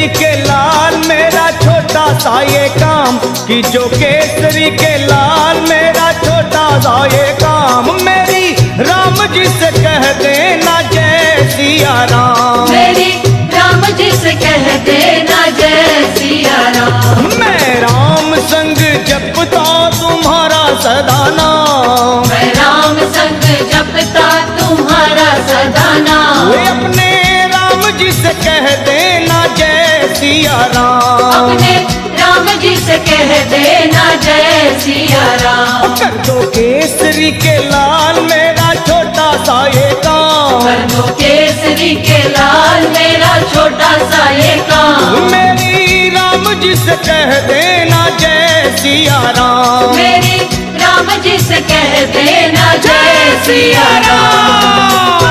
केसरी के लाल मेरा छोटा सा ये काम, कि जो केसरी के लाल मेरा छोटा सा ये काम, मेरी राम जी से कह देना जय सिया राम, मेरी राम जी से कह देना जय सिया राम। मैं राम संग जपता तुम्हारा सदा नाम, मैं राम संग जपता तुम्हारा सदा नाम। वे अपने राम जी से कह देना जय सिया राम, अपने राम जी से कह देना जय सिया राम। कर दो केसरी के लाल मेरा छोटा सा ये काम, कर दो केसरी के लाल मेरा छोटा सा ये काम, मेरी राम जी से कह देना जय सिया राम, मेरी राम जी से कह देना जय सिया राम।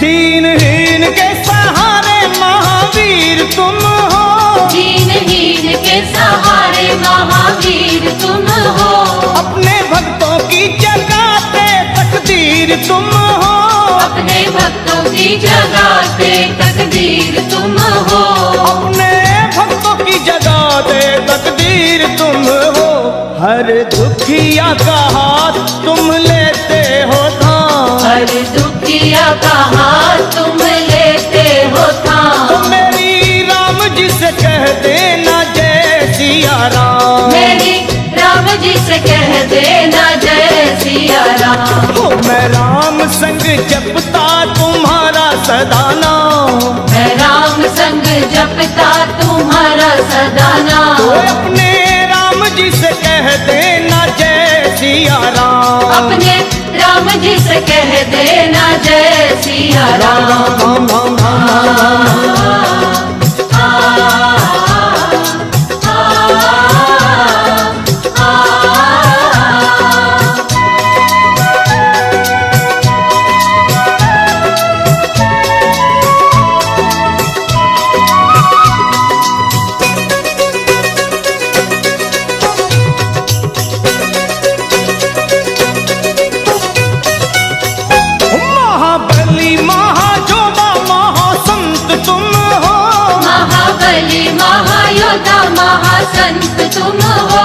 दीनहीन के सहारे महावीर तुम हो, दीनहीन के सहारे महावीर तुम हो, अपने भक्तों की जगाते तकदीर तुम हो, अपने भक्तों की जगाते तकदीर तुम हो, अपने भक्तों की जगाते तकदीर तुम हो, हर दुखिया का हाथ तुम लेते हो थाम, हर दुखिया का हाथ तुम लेते हो थाम, तो मेरी राम जी से कह देना जय सिया राम, मेरी राम जी से कह देना जय सिया राम। हो मैं राम संग जपता तुम्हारा सदा नाम, मैं राम संग जपता तुम्हारा सदा तो नाम। अपने राम जी से कह देना जय सिया राम, अपने राम जी से कह देना जय सिया राम। राम राम राम महाबली महाजोधा महासंत तुम हो, महाबली महायोद्धा महासंत तुम हो,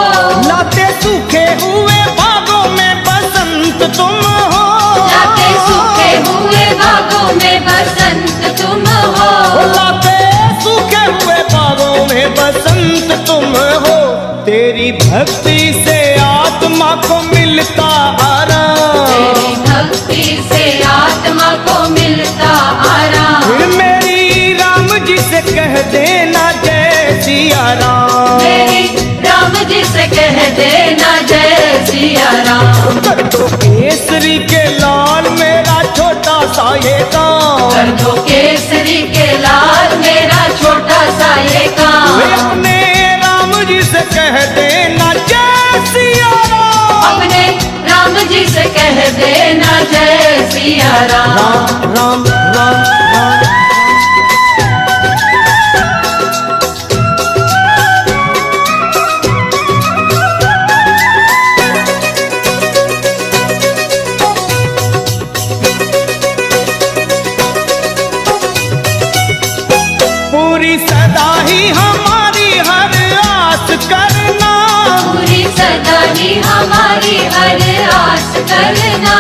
लाते सूखे हुए बागों में बसंत तुम हो, लाते सूखे हुए बागों में बसंत तुम हो, लाते सूखे हुए बागों में बसंत तुम हो, तेरी भक्ति से आत्मा को मिलता आराम, तेरी भक्ति से आत्मा को मिलता आराम, फिर मेरी राम जी से कह देना जय सिया राम, मेरी राम जी से कह देना जय सिया राम। कर दो केसरी के लाल मेरा छोटा सा ये काम, कर दो केसरी के लाल मेरा छोटा सा ये काम, वे अपने राम जी से कह देना जय सिया राम, अपने राम जी से कह देना जय सिया राम। राम राम राम राम पूरी सदा ही हमारी हर आस करना, पूरी सदा ही हमारी हर आस करना,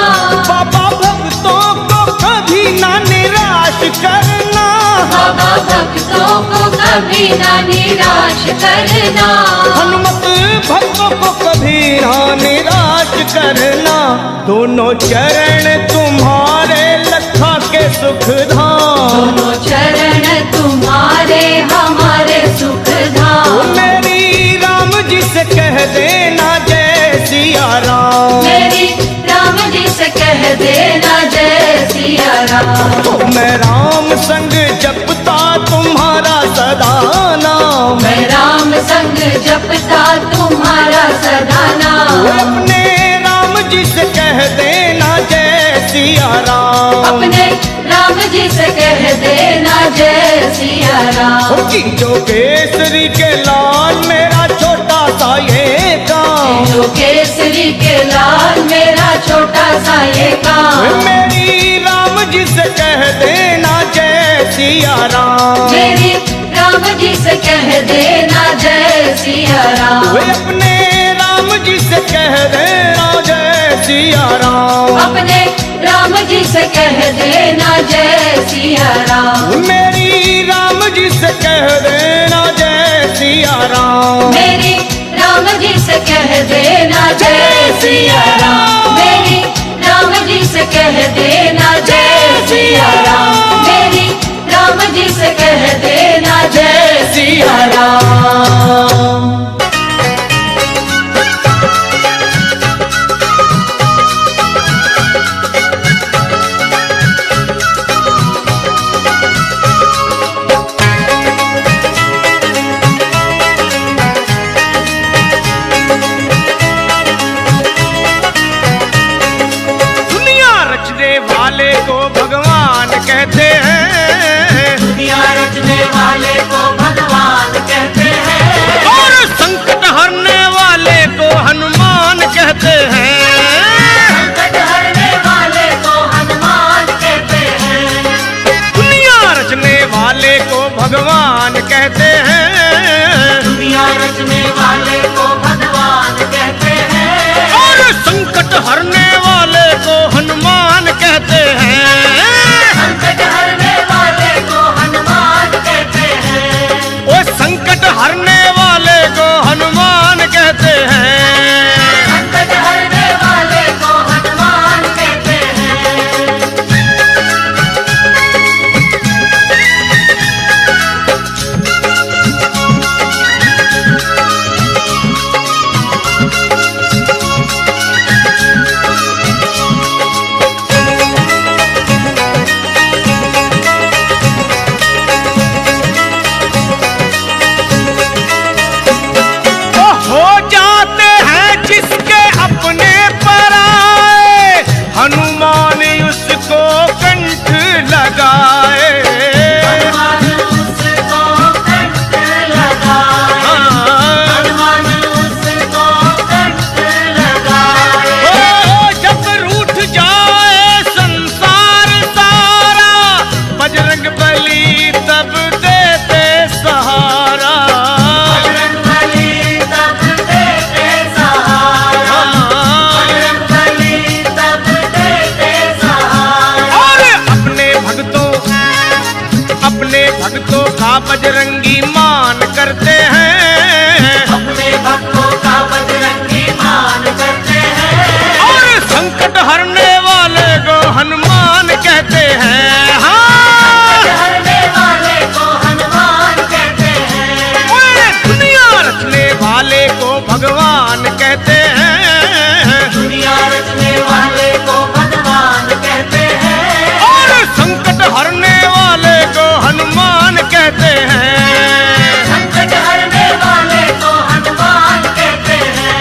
बाबा भक्तों को कभी ना निराश करना, बाबा भक्तों को कभी ना निराश करना, हनुमत भक्तों को कभी ना निराश करना, दोनों चरण तुम्हारे लखा के सुख धाम, दोनों चरण तुम्हारे हमारे सुख धाम, मेरी राम जी से कह देना जय सिया राम, मेरी राम जी से कह देना जय सिया राम। मैं राम संग जपता तुम्हारा सदा नाम, मैं राम संग जपता तुम्हारा सदा नाम, अपने राम जी से कह देना जय सिया राम, अपने राम जी से कह देना जय राम। जो केसरी के लाल मेरा छोटा सा ये काम, जो केसरी के लाल मेरा छोटा सा ये काम, मेरी राम जी से कह देना जय सिया राम। मेरी राम जी से कह देना जय सिया राम। वे अपने राम जी से कह देना जय सिया राम। अपने राम जी से कह देना जय सिया राम। मेरी राम जी से कह देना जय सिया राम। मेरी राम जी से कह देना जय सिया राम। मेरी राम जी से कह देना जय सिया राम। मेरी राम जी से कह देना जय सिया राम। वाले को भगवान कहते हैं, दुनिया रचने वाले को भगवान कहते हैं, और संकट हरने वाले को हनुमान कहते हैं। संकट हरने वाले को हनुमान कहते हैं। दुनिया रचने वाले को भगवान कहते हैं, दुनिया रचने वाले को भगवान कहते हैं, और संकट हरने वाले को हनुमान कहते हैं। संकट हरने वाले को हनुमान कहते हैं। वो संकट हरने वाले को हनुमान कहते हैं। संकट हरने वाले को हनुमान कहते हैं। हो जाते हैं जिसके अपने पराए, हनुमान उसको कंठ लगाए। हनुमान उसको कंठ लगाए। हनुमान उसको कंठ लगाए। ओ जब रूठ जाए संसार सारा, बजरंग बली तब देते सहारा। बजरंग बली तब देते सहारा। बजरंग बली तब देते सहारा। और अपने भक्तों का बजरंगी मान करते हैं, अपने भक्तों का बजरंगी मान करते हैं, और संकट हरने वाले को हनुमान कहते हैं। हाँ, हरने वाले को हनुमान कहते हैं, और दुनिया रचने वाले को भगवान कहते हैं, दुनिया रचने वाले को भगवान कहते हैं, और संकट हरने वाले को हनुमान कहते हैं। संकट हरने वाले को हनुमान कहते हैं।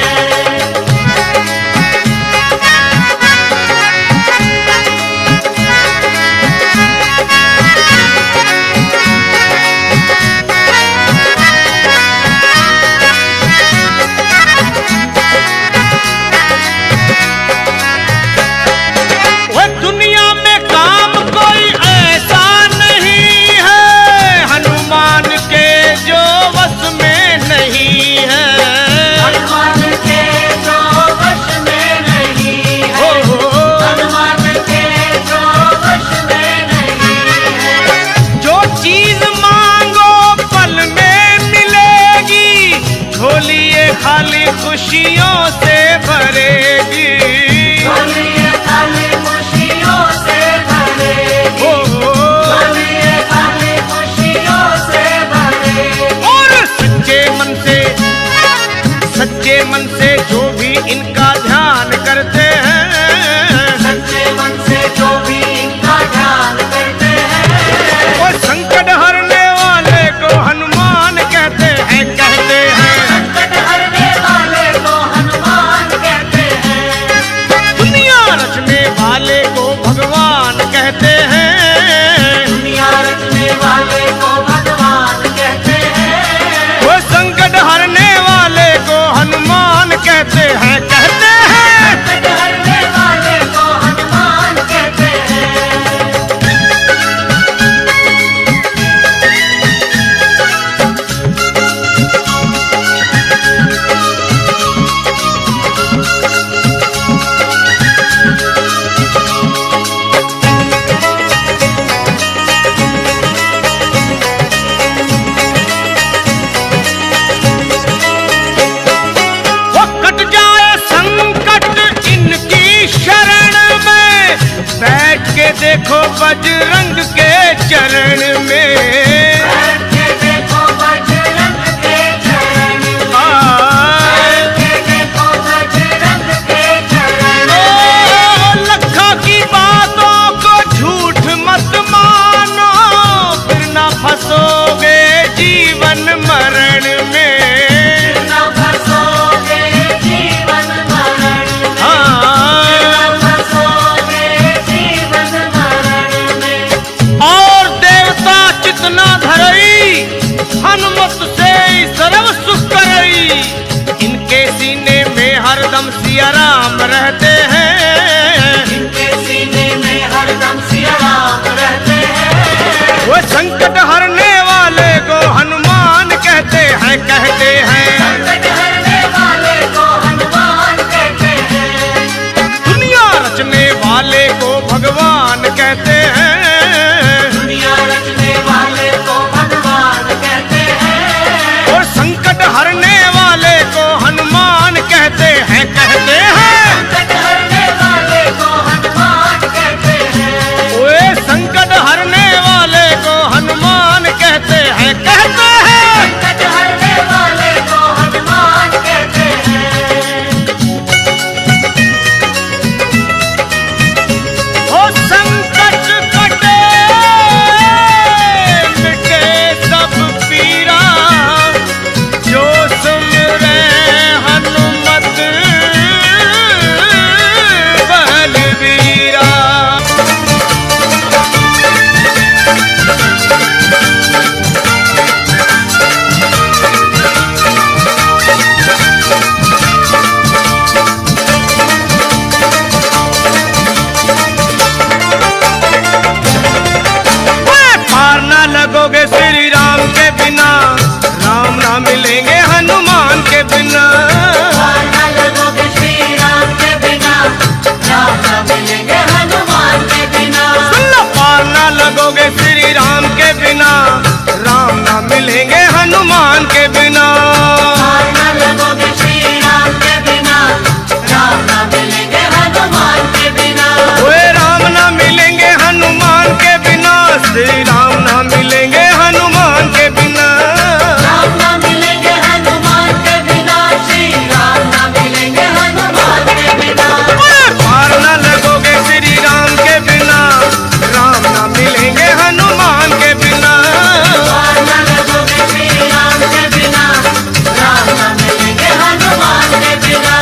बजरंग के चरण में, बैठ के देखो बजरंग के चरण में, बैठ के देखो बजरंग के चरण में। लखा की बातों को झूठ मत मानो, फिर ना फंसोगे जीवन मरण में। न फंसोगे जीवन मरण में, हाँ। न फंसोगे जीवन मरण में। और देवता चितना धरई, हनुमत से सर्व सुख करई। इनके सीने में हरदम सिया राम रहते हैं, इनके सीने में हरदम सिया राम रहते हैं। वो संकट हरने वाले को हनुमान कहते हैं, कहते हैं। संकट हरने वाले को हनुमान कहते हैं, दुनिया रचने वाले को भगवान कहते हैं। दुनिया रचने वाले को भगवान कहते हैं। और संकट हरने वाले को हनुमान कहते हैं, कहते हैं। संकट हरने वाले को हनुमान कहते हैं, ओए संकट हरने वाले को हनुमान कहते हैं, कहते हैं। संकट हरने वाले को हनुमान कहते हैं। ओ संकट कटे मिटे सब पीरा, जो सुमिरे हनुमत बलबीरा। पार ना लगोगे श्री राम के बिना, राम ना मिलेंगे हनुमान के बिना। पार न लगोगे श्री राम के बिना, राम न मिलेंगे हनुमान के बिना। सुन लो, पार ना लगोगे श्री राम के बिना, राम ना मिलेंगे हनुमान के बिना। पार न लगोगे श्री राम के बिना, राम न मिलेंगे हनुमान के बिना। ओए राम ना मिलेंगे हनुमान के बिना, श्री राम ना मिलेंगे हनुमान के बिना। राम न मिलेंगे हनुमान के बिना, श्री राम न मिलेंगे हनुमान के बिना। ओए पार ना लगोगे श्री राम के बिना, राम ना मिलेंगे हनुमान के बिना। पार न लगोगे श्री राम के बिना, राम न मिलेंगे हनुमान के बिना।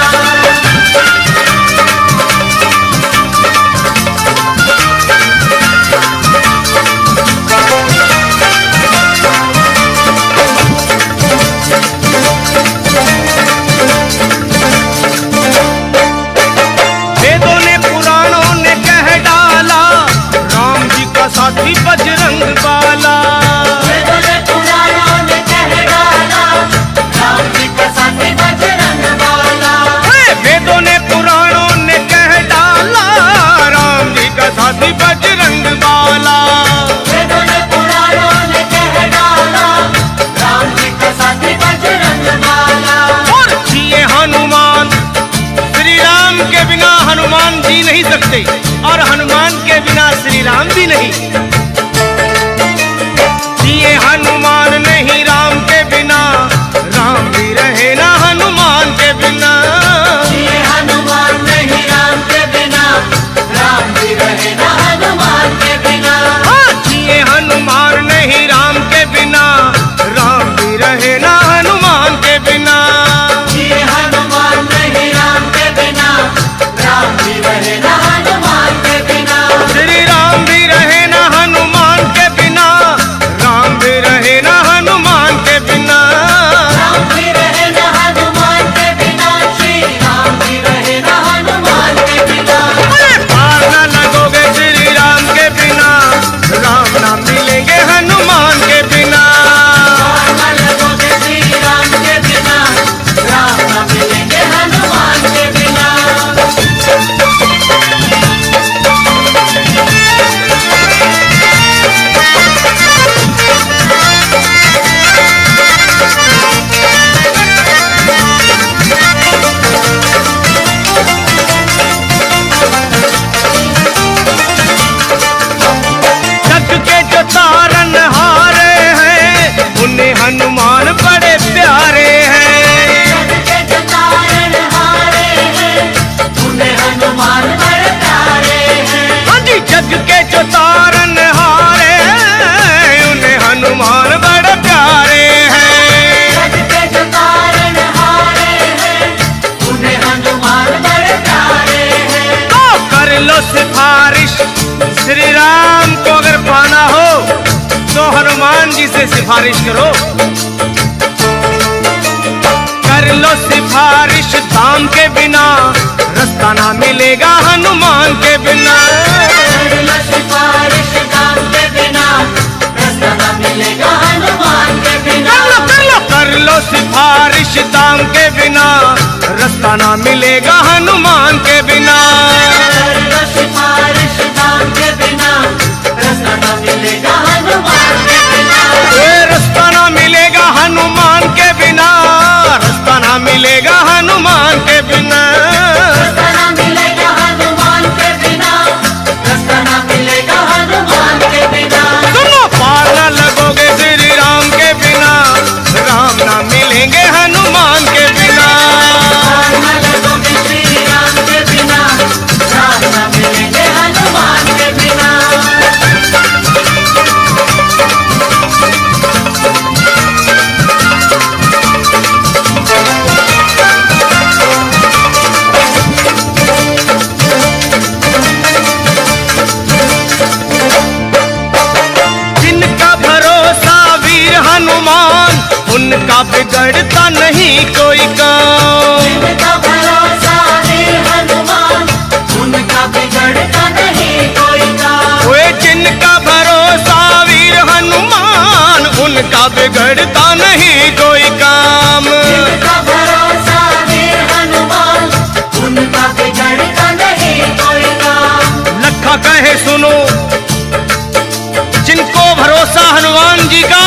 वेदों ने पुराणों ने कह डाला, राम जी का साथी बजरंग बाला। वेदों ने पुराणों ने कह डाला, राम जी का साथी बजरंग बाला। वेदों ने पुराणों ने कह डाला, राम जी का साथी बजरंग बाला। वेदों ने पुराणों ने कह डाला, राम जी का साथी बजरंग बाला। और जिए हनुमान, श्री राम के बिना हनुमान जी नहीं सकते, और हनुमान के बिना श्री राम भी नहीं। जिए हनुमान नहीं राम के बिना, राम भी रहे ना हनुमान के बिना। ये हनुमान नहीं राम के बिना, राम जी रहे ना हनुमान के बिना। हाँ, जिए हनुमान नहीं राम के बिना, राम भी रहे ना हनुमान के बिना। ये हनुमान नहीं राम के बिना, राम जी रहे ना हनुमान के बिना। श्री राम भी रहे ना हनुमान जी से सिफारिश करो। कर लो सिफारिश दाम के बिना, रास्ता ना मिलेगा हनुमान के बिना। कर लो सिफारिश दाम के बिना, रास्ता ना मिलेगा हनुमान के बिना। कर लो सिफारिश दाम के बिना, रास्ता ना मिलेगा हनुमान के बिना। कर लो सिफारिश दाम के बिना, रास्ता ना मिलेगा हनुमान के बिना। रास्ता ना मिलेगा हनुमान के बिना, रास्ता ना मिलेगा हनुमान के बिना। रास्ता ना मिलेगा हनुमान के बिना, रास्ता ना मिलेगा हनुमान के बिना। सुनो, पार ना लगोगे श्री राम के बिना, राम ना मिलेंगे हनुमान के बिना। राम ना लगोगे श्री राम के बिना, राम ना मिलेंगे हनुमान के बिना। जिनका भरोसा वीर हनुमान, उनका बिगड़ता नहीं कोई काम। जिनका भरोसा वीर हनुमान, उनका बिगड़ता नहीं कोई काम। वे जिनका भरोसा वीर हनुमान, उनका बिगड़ता नहीं कोई काम। जिनका भरोसा वीर हनुमान, उनका बिगड़ता नहीं कोई काम। लखा कहे सुनो, जिनको भरोसा हनुमान जी का,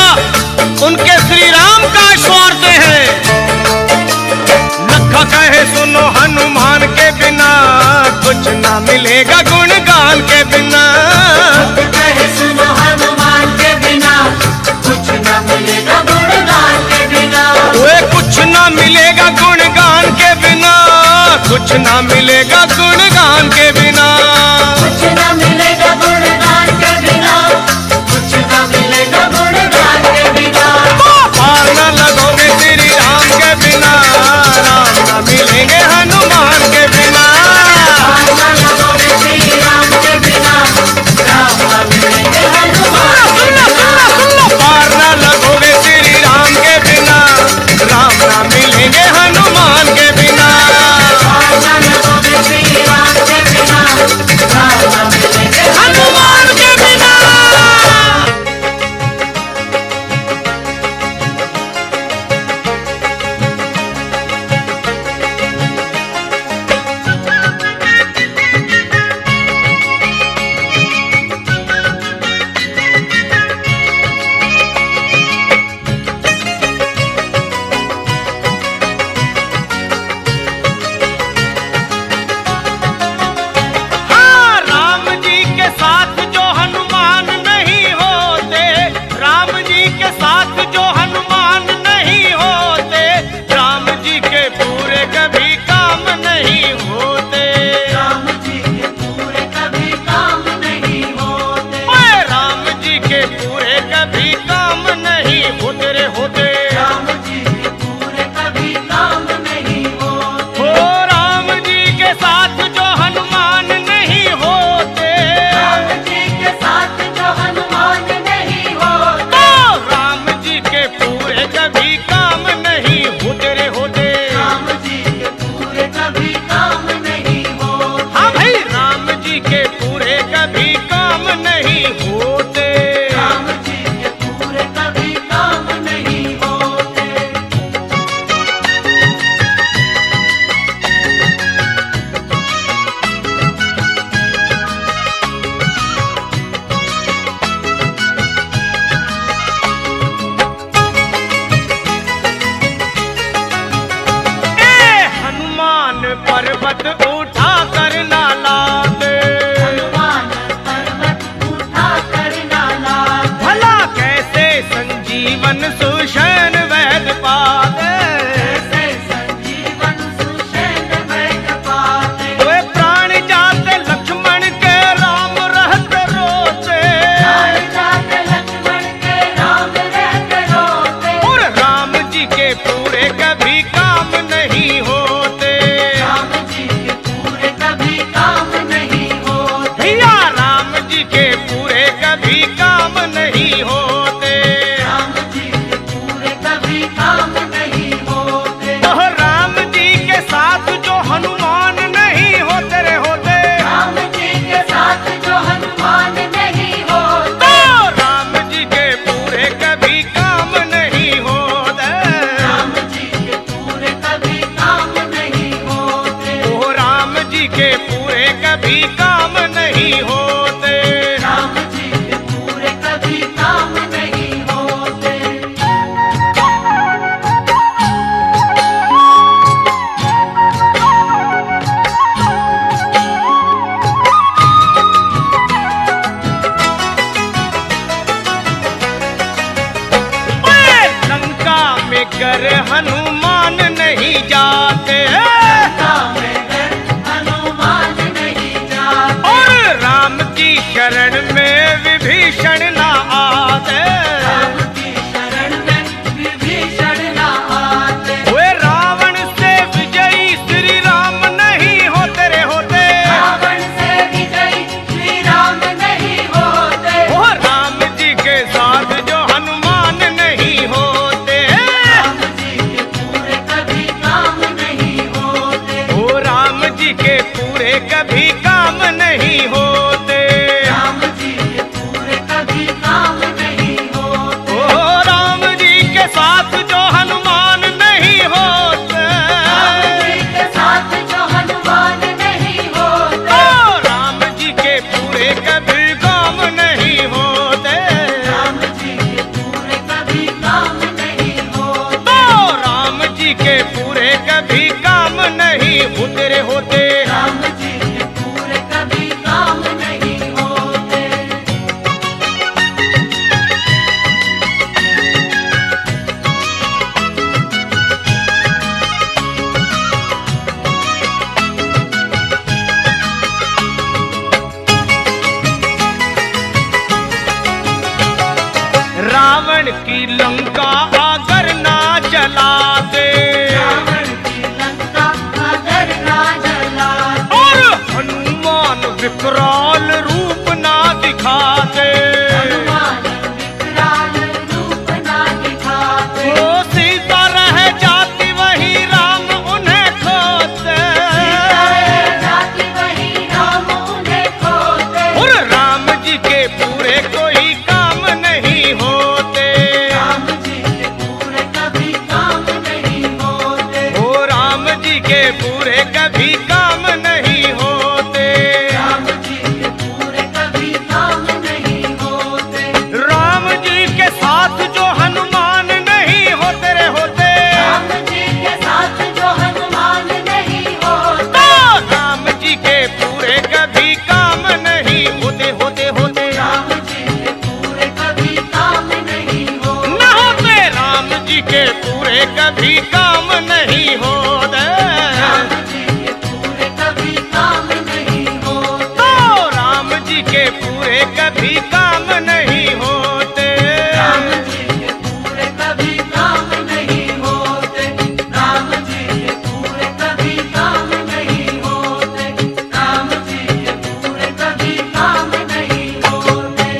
उनके श्री राम का स्वार्थ है। लखा कहे सुनो, हनुमान के बिना कुछ ना मिलेगा गुणगान के बिना। कहे सुनो हनुमान के बिना, कुछ न मिलेगा गुणगान के बिना। वे कुछ ना मिलेगा गुणगान के बिना, कुछ ना मिलेगा गुणगान के बिना। कुछ न मिलेगा गुणगान के बिना, कुछ न मिलेगा गुणगान के बिना। पार ना लगोगे श्री राम के बिना, राम ना मिलेंगे हनुमान के बिना। राम न लगोगे श्री राम के बिना, राम न मिलेंगे हनुमान के बिना। पार ना लगोगे श्री राम के बिना, राम ना मिलेंगे हनुमान के बिना। राम न लगोगे डर हनुमान नहीं जाते, लंका में डर हनुमान नहीं जाते। और राम की शरण में विभीषण ना आते, राम की शरण में विभीषण ना आते। वे रावण से विजयी श्री राम नहीं होते रे होते, रावण से विजयी श्री राम नहीं होते। ओ राम जी के साथ जो हनुमान नहीं होते, राम जी के पूरे कभी काम नहीं होते। ओ राम जी के पूरे कभी काम नहीं होते, राम जी के पूरे कभी काम नहीं होते। ओ राम जी के साथ जो हनुमान नहीं होते, राम जी के साथ जो हनुमान नहीं होते। ओ राम जी के पूरे कभी काम नहीं होते, राम जी के पूरे कभी काम नहीं होते। ओ राम जी के पूरे कभी काम नहीं होते रे होते। राम जी के पूरे कभी काम नहीं होते। रावण की लंका अगर ना जलाते, रावण की लंका अगर ना जलाते। और हनुमान विकराल रूप ना दिखाते, हनुमान विकराल रूप ना दिखाते। ओ सीता रह जाती वही राम उन्हें खोते, सीता रह जाती वही राम उन्हें खोते। और राम जी के पूरे कोई काम नहीं होते, राम जी के पूरे कभी काम नहीं होते। ओ राम जी के पूरे कभी काम नहीं होते, राम जी के पूरे कभी काम नहीं होते। राम जी के साथ जो हनुमान नहीं होते रे होते, राम जी के साथ जो हनुमान नहीं होते। तो राम जी के पूरे कभी काम नहीं होते होते होते, राम जी के पूरे कभी काम नहीं होते। न होते राम जी के पूरे कभी काम नहीं होते, राम जी के पूरे कभी काम नहीं होते। तो राम जी के पूरे कभी काम नहीं होते। राम जी के पूरे कभी काम नहीं होते। राम जी के पूरे कभी काम नहीं होते। राम जी के पूरे कभी काम नहीं होते।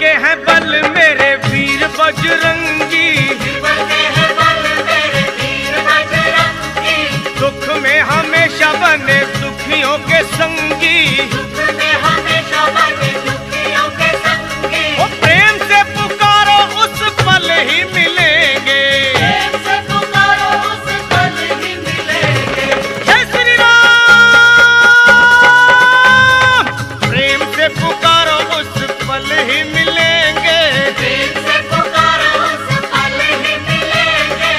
के हैं बल मेरे वीर बजरंगी, दुख में हमेशा बने दुखियों के संगी, ओ प्रेम से पुकारो उस पल ही मिलेंगे, जय श्री राम। प्रेम से पुकारो उस पल ही मिलेंगे,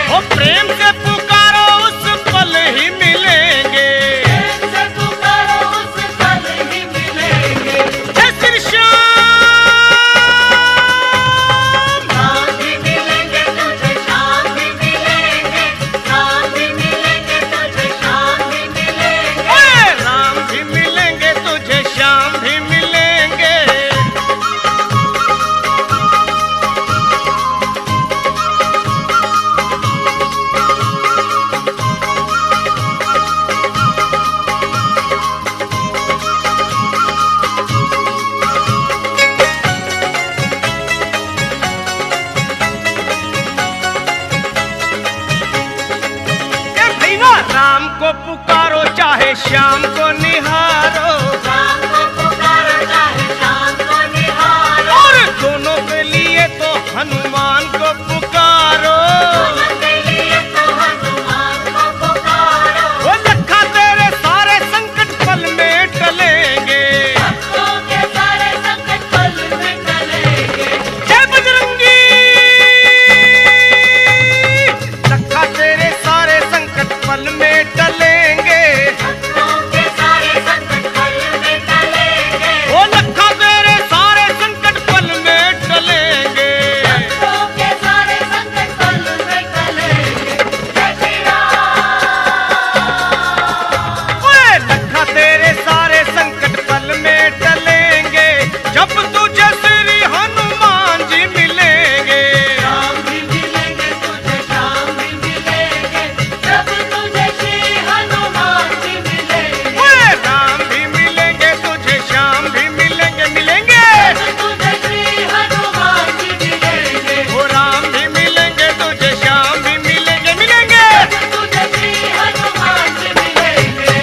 ओ प्रेम से पुकारो उस पल ही मिलेंगे, जय श्री श्याम। राम भी मिलेंगे तुझे, श्याम भी मिलेंगे, राम भी मिलेंगे तुझे, श्याम भी मिलेंगे। ओए राम भी मिलेंगे तुझे, श्याम भी मिलेंगे। ए भैया राम को पुकारो चाहे श्याम को निहारो, राम को पुकारो चाहे श्याम को निहारो, और दोनों के लिए तो हनुमान को पुकारो। दोनों के लिए तो हनुमान को पुकारो। वो लखा तेरे सारे संकट पल में टलेंगे, भक्तों के सारे संकट पल में टलेंगे। जय बजरंगी। लखा तेरे सारे संकट पल में टलेंगे, भक्तों के सारे संकट पल में टलेंगे। वो लखा तेरे सारे संकट पल में टलेंगे। भक्तों के सारे संकट पल में टलेंगे। जय श्री राम। ओए लखा तेरे सारे संकट पल में टलेंगे, जब तुझे श्री हनुमान जी मिलेंगे। राम भी मिलेंगे तुझे, श्याम भी मिलेंगे, जब तुझे श्री हनुमान जी मिलेंगे। ओए राम भी मिलेंगे तुझे, श्याम भी मिलेंगे, मिलेंगे। जब तुझे श्री हनुमान जी मिलेंगे। वो राम भी मिलेंगे तुझे, श्याम भी मिलेंगे, मिलेंगे। जब तुझे श्री हनुमान जी मिलेंगे।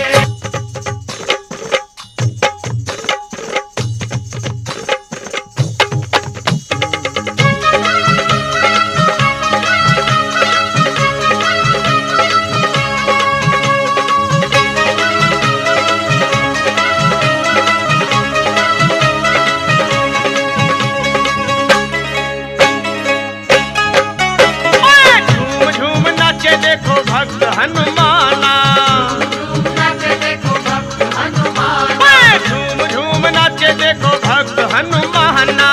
ओए झूम झूम नाचे देखो भक्त हनुमाना, झूम नाचे देखो भक्त हनुमान। ओए झूम झूम नाचे देखो भक्त हनुमाना।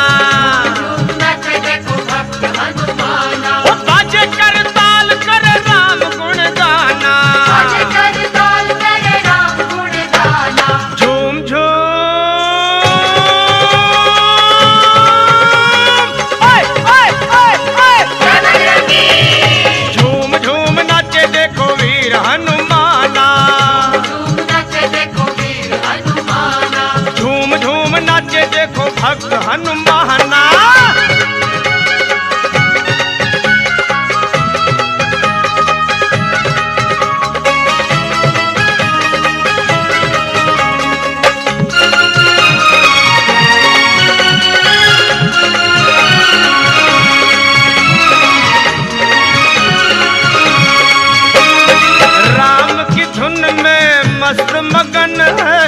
झूम नाचे देखो भक्त हनुमान। वो बाजे कर ताल करे राम गुण गाना, आज कर ताल करे राम गुण गाना। झूम झूम। ओए ओए ओए ओए झूम झूम नाचे देखो वीर हनुमाना, झूम नाचे देखो वीर हनुमान। झूम झूम नाचे देखो भक्त हनुमाना। राम की धुन में मस्त मगन है,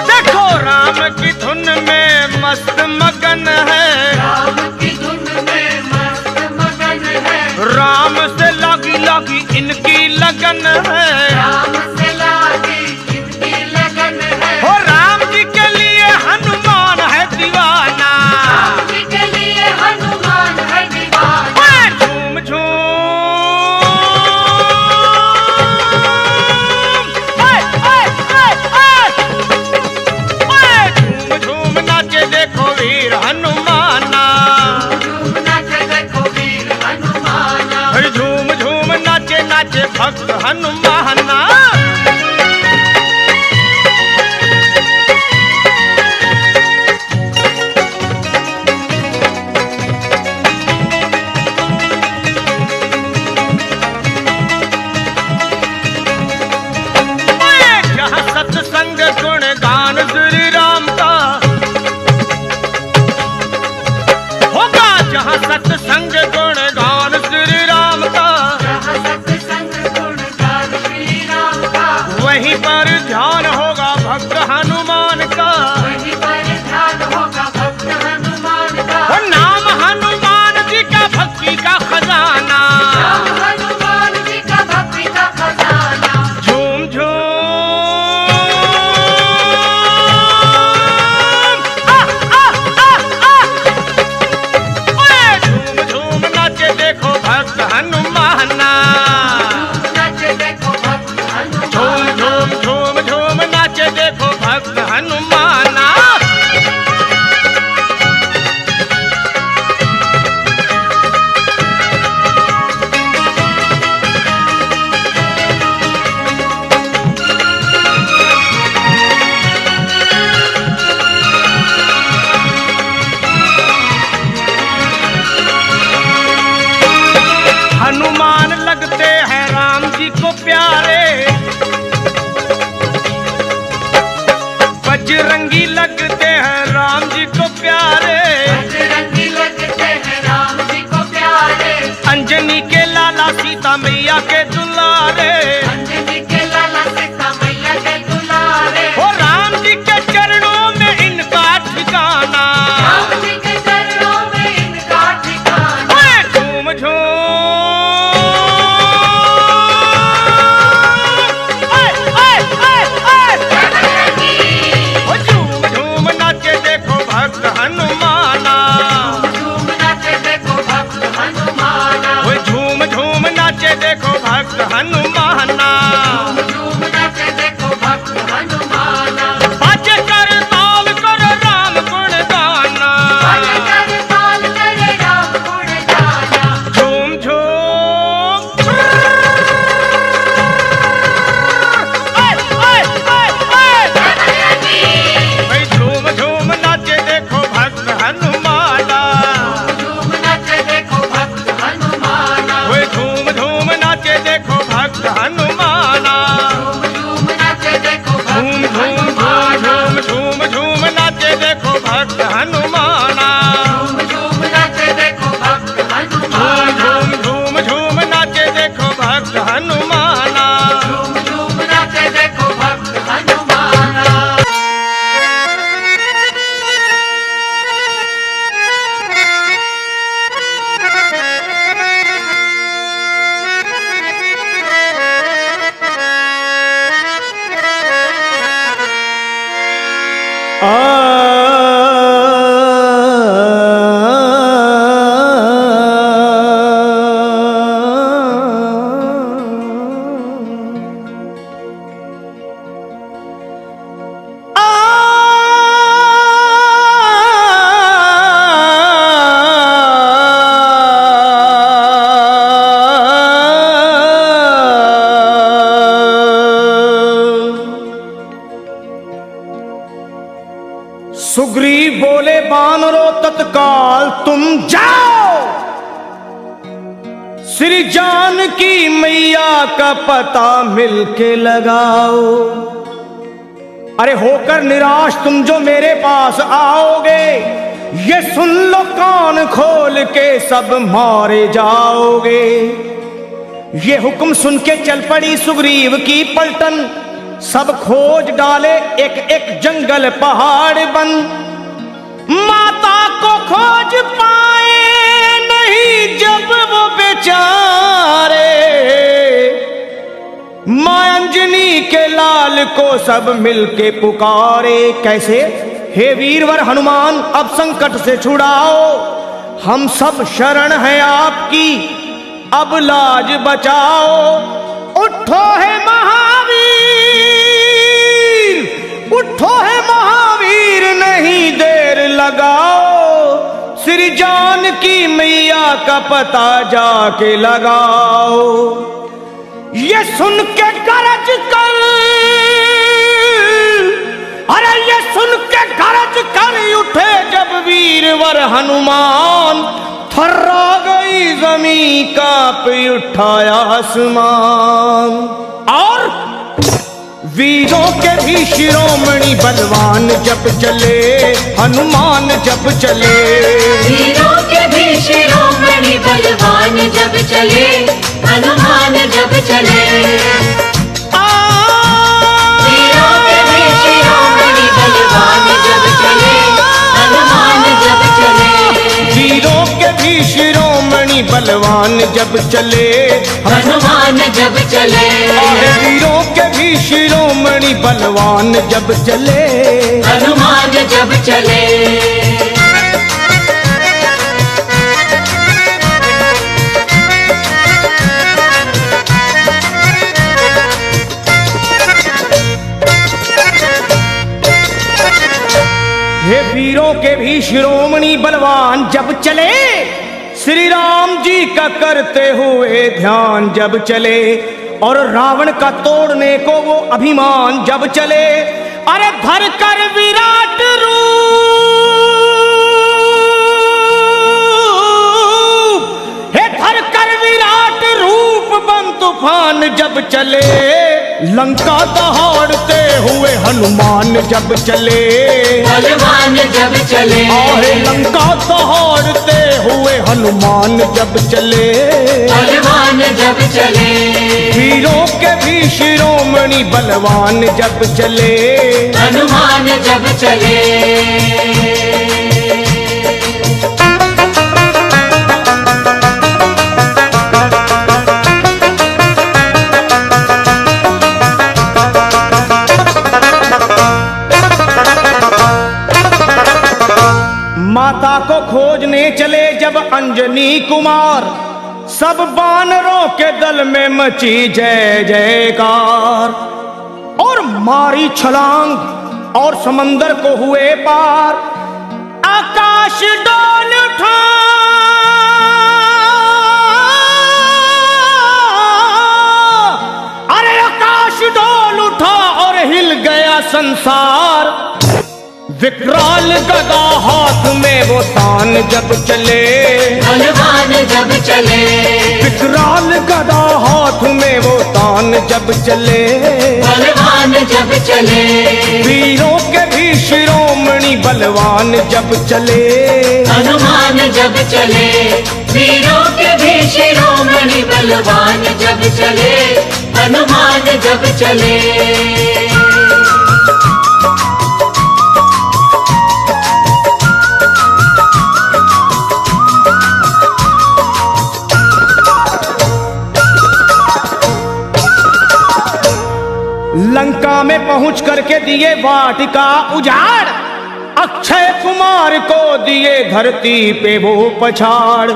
देखो राम की धुन में मस्त मगन है। राम की धुन में मस्त मगन है। राम से लागी लागी इनकी लगन है, राम से लागी इनकी लगन है। हो राम जी के लिए हनुमान है दीवाना। राम जी के लिए हनुमान है दीवाना। ओए झूम झूम। ओए ओए ओए ओए ओए झूम झूम नाचे देखो वीर हनुमाना। झूम नाचे देखो वीर हनुमान। अरे झूम झूम नाचे नाचे भक्त हनुमाना। हनुमान का, वहीं पर ध्यान होगा भक्त हनुमान का। वो नाम हनुमान जी का भक्ति का खजाना, नाम हनुमान जी का भक्ति का खजाना। झूम झूम झूम झूम नाचे देखो भक्त हनुमाना, नाचे देखो भक्त झूम हनुमान। झूम झूम झूम नाचे देखो भक्त हनुमाना। हनुमान लगते हैं राम जी को प्यारे, बजरंगी लगते हैं राम जी को प्यारे, बजरंगी लगते हैं राम जी को प्यारे। अंजनी के लाला सीता मैया के दुलारे, अंजनी के लाला सीता मैया के दुलारे। हो राम जी के चरणों में इनका ठिकाना, राम जी के चरणों में इनका ठिकाना। ओए झूम झूम झूम झूम नाचे देखो भक्त हनुमाना, झूम नाचे देखो भक्त हनुमाना। ओए झूम झूम नाचे देखो भक्त हनुमाना। झूम नाचे देखो भक्त हनुमाना। बाजे कर ताल कर राम गुण गाना, भले कर ताल करे राम गुण गाना। झूम झूम भाई झूम झूम नाचे देखो भक्त हनुमाना, झूम नाचे देखो भक्त हनुमाना। ओए झूम झूम नाचे देखो भक्त हनुमाना। झूम नाचे देखो झूम भक्त झूम हनुमाना। झूम झूम नाचे देखो भक्त हनुमाना, झूम नाचे देखो भक्त हनुमाना। झूम झूम नाचे देखो भक्त हनुमाना। झूम नाचे देखो भक्त हनुमाना। सुग्रीव बोले बानरों तत्काल तुम जाओ, श्री जानकी मैया का पता मिलके लगाओ। अरे होकर निराश तुम जो मेरे पास आओगे, ये सुन लो कान खोल के सब मारे जाओगे। ये हुक्म सुन के चल पड़ी सुग्रीव की पलटन, सब खोज डाले एक एक जंगल पहाड़ बन। माता को खोज पाए नहीं जब वो बेचारे, मां अंजनी के लाल को सब मिलके पुकारे। कैसे? हे वीरवर हनुमान अब संकट से छुड़ाओ, हम सब शरण है आपकी अब लाज बचाओ। उठो है महावीर, उठो है महावीर नहीं देर लगाओ, श्री जानकी मैया का पता जाके लगाओ। ये सुन के गरज कर, अरे ये सुन के गरज कर उठे जब वीरवर हनुमान, थर्रा गई जमीन कांप उठाया आसमान। और वीरों के भी शिरोमणि बलवान जब चले, हनुमान जब चले। वीरों के भी शिरोमणि बलवान जब चले, हनुमान जब चले। वीरों के भी शिरोमणि शिरोमणि बलवान जब चले, हनुमान जब चले, आहे वीरों के भी शिरोमणि बलवान जब चले, हनुमान जब चले। हे वीरों के भी शिरोमणि बलवान जब चले, श्री राम जी का करते हुए ध्यान जब चले, और रावण का तोड़ने को वो अभिमान जब चले, अरे धर कर विराट रूप, हे धर कर विराट रूप बन तूफान जब चले, लंका दहाड़ते हुए हनुमान जब चले, बलवान जब चले, आहे लंका दहाड़ते हुए हनुमान जब चले, बलवान जब चले, वीरों के भी शिरोमणि बलवान जब चले, हनुमान जब चले। माता को खोजने चले जब अंजनी कुमार, सब बानरों के दल में मची जय जयकार, और मारी छलांग और समंदर को हुए पार, आकाश डोल उठा, अरे आकाश डोल उठा और हिल गया संसार, विकराल गदा हाथ में वो तान जब चले, बलवान जब चले, विकराल गदा हाथ में वो तान जब चले, बलवान जब चले, वीरों के भी शिरोमणि बलवान जब चले, हनुमान जब चले, वीरों के भी शिरोमणि बलवान जब चले, हनुमान जब चले। लंका में पहुंच करके दिए वाटिका उजाड़, अक्षय कुमार को दिए धरती पे वो पछाड़,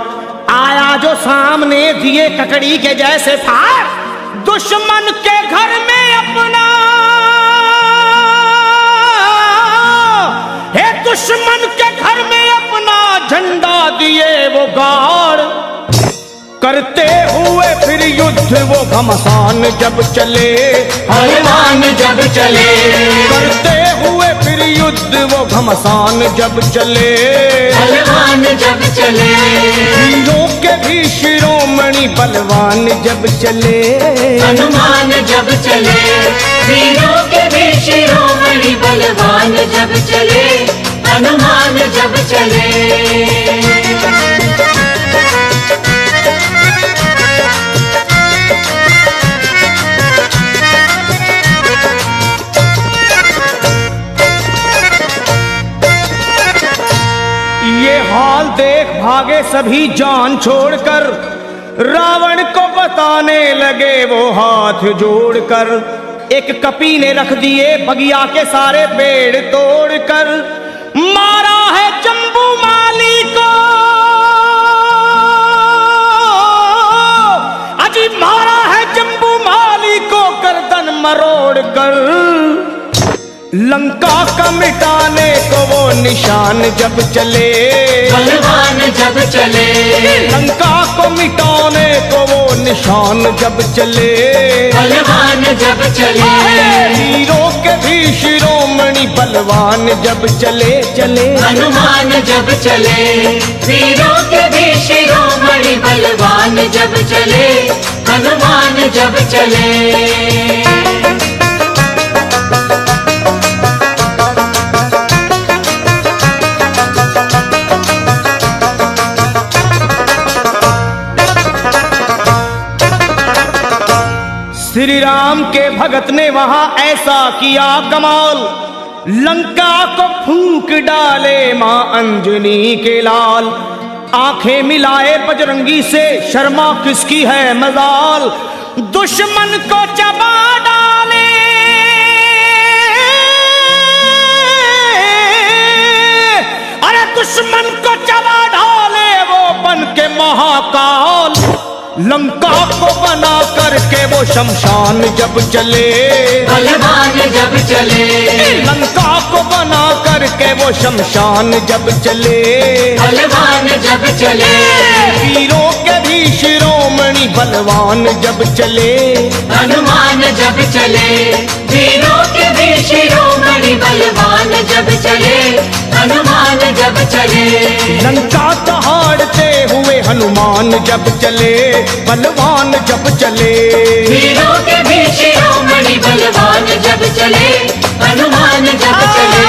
आया जो सामने दिए ककड़ी के जैसे फाड़, दुश्मन के घर में अपना, हे दुश्मन के घर में अपना झंडा दिए वो गाड़, करते हुए फिर युद्ध वो घमसान जब चले, हनुमान जब चले, करते हुए फिर युद्ध वो घमसान जब चले, हनुमान जब चले, वीरों के भी शिरोमणि बलवान जब चले, हनुमान जब चले, वीरों के भी शिरोमणि बलवान जब चले, हनुमान जब चले। हाल देख भागे सभी जान छोड़कर, रावण को बताने लगे वो हाथ जोड़कर, एक कपी ने रख दिए बगिया के सारे पेड़ तोड़कर, मारा है जम्बू माली को, अजी मारा है जम्बू माली को गर्दन मरोड़ कर, लंका का मिटाने को वो निशान जब चले, बलवान जब चले, लंका को मिटाने को वो निशान जब चले, बलवान जब चले, वीरों के भी शिरोमणि बलवान जब चले चले, हनुमान जब चले, वीरों के भी शिरोमणि बलवान जब चले, हनुमान जब चले। श्री राम के भगत ने वहां ऐसा किया कमाल, लंका को फूंक डाले मां अंजनी के लाल, आंखें मिलाए बजरंगी से, शर्मा किसकी है मजाल, दुश्मन को चबा डाले अरे दुश्मन को चबा डाले वो बन के महाकाल, लंका को बना करके वो शमशान जब चले, बलवान जब चले, लंका को बना करके वो शमशान जब चले, बलवान जब चले, वीरों के भी शिरोमणि बलवान जब चले, हनुमान जब चले, वीरों के भी शिरोमणि बलवान जब चले, हनुमान जब चले, लंका दहाड़ते हुए हनुमान जब चले, बलवान जब चले, वीरों के भी शिरोमणि बलवान जब चले, हनुमान जब चले।